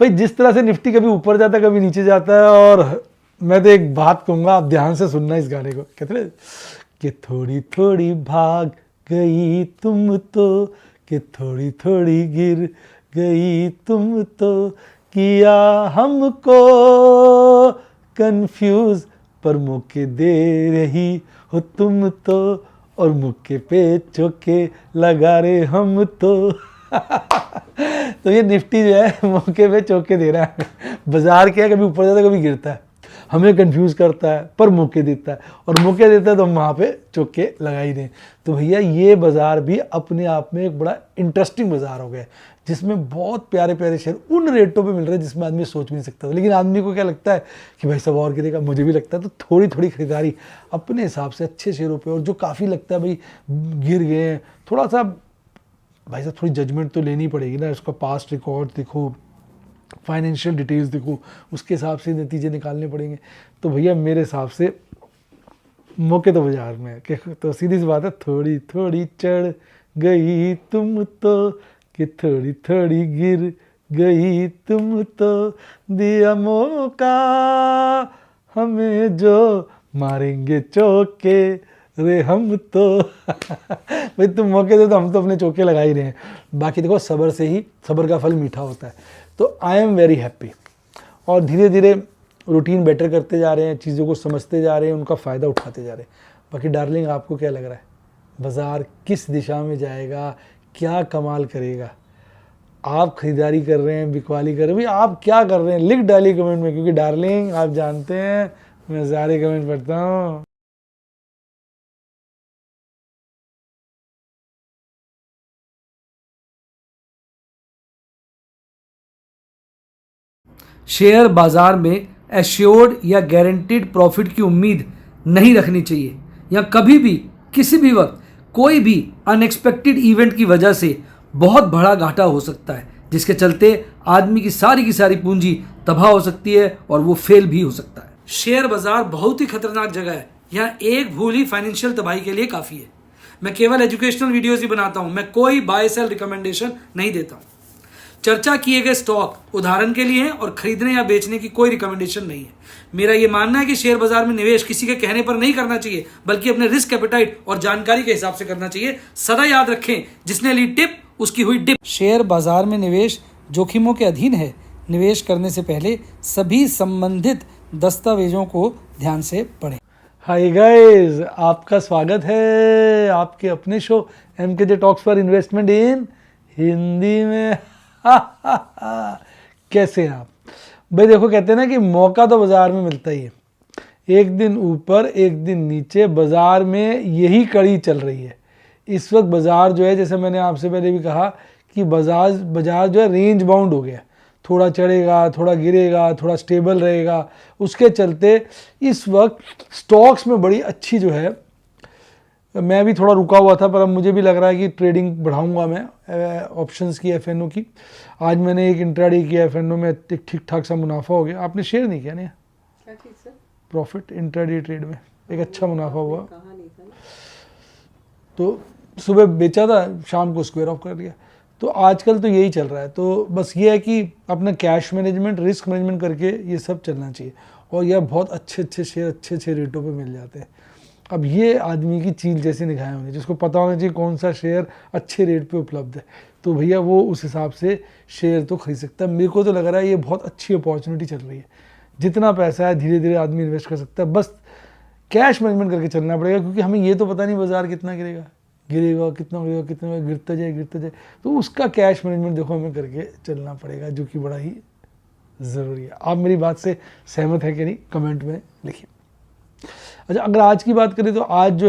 भाई जिस तरह से निफ्टी कभी ऊपर जाता है कभी नीचे जाता है, और मैं तो एक बात कहूँगा, आप ध्यान से सुनना इस गाने को, कहते हैं कि थोड़ी थोड़ी भाग गई तुम तो, कि थोड़ी थोड़ी गिर गई तुम तो, किया हमको कंफ्यूज पर मौके दे रही हो तुम तो, और मौके पे चौके लगा रहे हम तो। तो ये निफ्टी जो है मौके पे चौके दे रहा है। बाजार क्या है, कभी ऊपर जाता है कभी गिरता है, हमें कंफ्यूज करता है पर मौके देता है, और मौके देता है तो हम वहाँ पे चौके लगा ही दें। तो भैया ये बाज़ार भी अपने आप में एक बड़ा इंटरेस्टिंग बाज़ार हो गया, जिसमें बहुत प्यारे प्यारे शेयर उन रेटों पे मिल रहे हैं जिसमें आदमी सोच भी नहीं सकता था। लेकिन आदमी को क्या लगता है कि भाई सब और गिरेगा, मुझे भी लगता है, तो थोड़ी थोड़ी खरीदारी अपने हिसाब से अच्छे शेयरों पर, और जो काफ़ी लगता है भाई गिर गए हैं, थोड़ा सा भाई साहब थोड़ी जजमेंट तो लेनी पड़ेगी ना, उसका पास्ट रिकॉर्ड देखो, फाइनेंशियल डिटेल्स देखो, उसके हिसाब से नतीजे निकालने पड़ेंगे। तो भैया मेरे हिसाब से मौके तो बाजार में है, तो सीधी सी बात है, थोड़ी थोड़ी चढ़ गई तुम तो, कि थोड़ी थोड़ी गिर गई तुम तो, दिया मौका हमें जो मारेंगे चौके रे हम तो। भाई तुम मौके दे तो हम तो अपने चौके लगा ही रहे हैं। बाकी देखो सब्र से ही सब्र का फल मीठा होता है। तो आई एम वेरी हैप्पी, और धीरे धीरे रूटीन बेटर करते जा रहे हैं, चीज़ों को समझते जा रहे हैं, उनका फ़ायदा उठाते जा रहे हैं। बाकी डार्लिंग आपको क्या लग रहा है, बाज़ार किस दिशा में जाएगा, क्या कमाल करेगा? आप खरीदारी कर रहे हैं, बिकवाली कर रहे हैं, भाई आप क्या कर रहे हैं, लिख डालिए कमेंट में, क्योंकि डार्लिंग आप जानते हैं मैं सारे कमेंट पढ़ता हूँ। शेयर बाजार में एश्योर्ड या गारंटीड प्रॉफिट की उम्मीद नहीं रखनी चाहिए, या कभी भी किसी भी वक्त कोई भी अनएक्सपेक्टेड इवेंट की वजह से बहुत बड़ा घाटा हो सकता है, जिसके चलते आदमी की सारी पूंजी तबाह हो सकती है और वो फेल भी हो सकता है। शेयर बाजार बहुत ही खतरनाक जगह है, यहाँ एक भूल ही फाइनेंशियल तबाही के लिए काफ़ी है। मैं केवल एजुकेशनल वीडियोज़ ही बनाता हूँ, मैं कोई बाय सेल रिकमेंडेशन नहीं देता हूँ। चर्चा किए गए स्टॉक उदाहरण के लिए हैं और खरीदने या बेचने की कोई रिकमेंडेशन नहीं है। मेरा यह मानना है कि शेयर बाजार में निवेश किसी के कहने पर नहीं करना चाहिए, बल्कि अपने रिस्क एपेटाइट और जानकारी के हिसाब से करना चाहिए। सदा याद रखें, जिसने ली टिप उसकी हुई डिप। शेयर बाजार में निवेश जोखिमों के अधीन है। निवेश करने से पहले सभी संबंधित दस्तावेजों को ध्यान से पढ़ें। हाय गाइस, आपका स्वागत है आपके अपने शो MKJ टॉक्स पर इन्वेस्टमेंट इन हिंदी में। कैसे हैं आप भाई? देखो कहते हैं ना कि मौका तो बाजार में मिलता ही है, एक दिन ऊपर एक दिन नीचे, बाजार में यही कड़ी चल रही है इस वक्त। बाजार जो है, जैसे मैंने आपसे पहले भी कहा कि बाजार जो है रेंज बाउंड हो गया, थोड़ा चढ़ेगा थोड़ा गिरेगा, थोड़ा स्टेबल रहेगा। उसके चलते इस वक्त स्टॉक्स में बड़ी अच्छी जो है, मैं भी थोड़ा रुका हुआ था पर अब मुझे भी लग रहा है कि ट्रेडिंग बढ़ाऊंगा मैं ऑप्शंस की, FNO की। आज मैंने एक इंट्राडे किया, FNO में एक ठीक ठाक सा मुनाफा हो गया। आपने शेयर नहीं किया? नहीं, क्या चीज़ सर? प्रॉफिट इंट्राडे ट्रेड में एक अच्छा मुनाफा हुआ, कहा नहीं था ना। तो सुबह बेचा था, शाम को स्क्वायर ऑफ कर दिया। तो आजकल तो यही चल रहा है। तो बस ये है कि अपना कैश मैनेजमेंट, रिस्क मैनेजमेंट करके ये सब चलना चाहिए, और यह बहुत अच्छे शेयर अच्छे रेटों पे मिल जाते हैं। अब ये आदमी की चील जैसी निगाहें होंगी, जिसको पता होना चाहिए कौन सा शेयर अच्छे रेट पे उपलब्ध है, तो भैया वो उस हिसाब से शेयर तो खरीद सकता है। मेरे को तो लग रहा है ये बहुत अच्छी अपॉर्चुनिटी चल रही है, जितना पैसा है धीरे धीरे आदमी इन्वेस्ट कर सकता है। बस कैश मैनेजमेंट करके चलना पड़ेगा, क्योंकि हमें ये तो पता नहीं बाजार कितना गिरेगा कितना गिरता जाए, तो उसका कैश मैनेजमेंट देखो हमें करके चलना पड़ेगा, जो कि बड़ा ही ज़रूरी है। आप मेरी बात से सहमत है कि नहीं, कमेंट में लिखिए। अच्छा, अगर आज की बात करें तो आज जो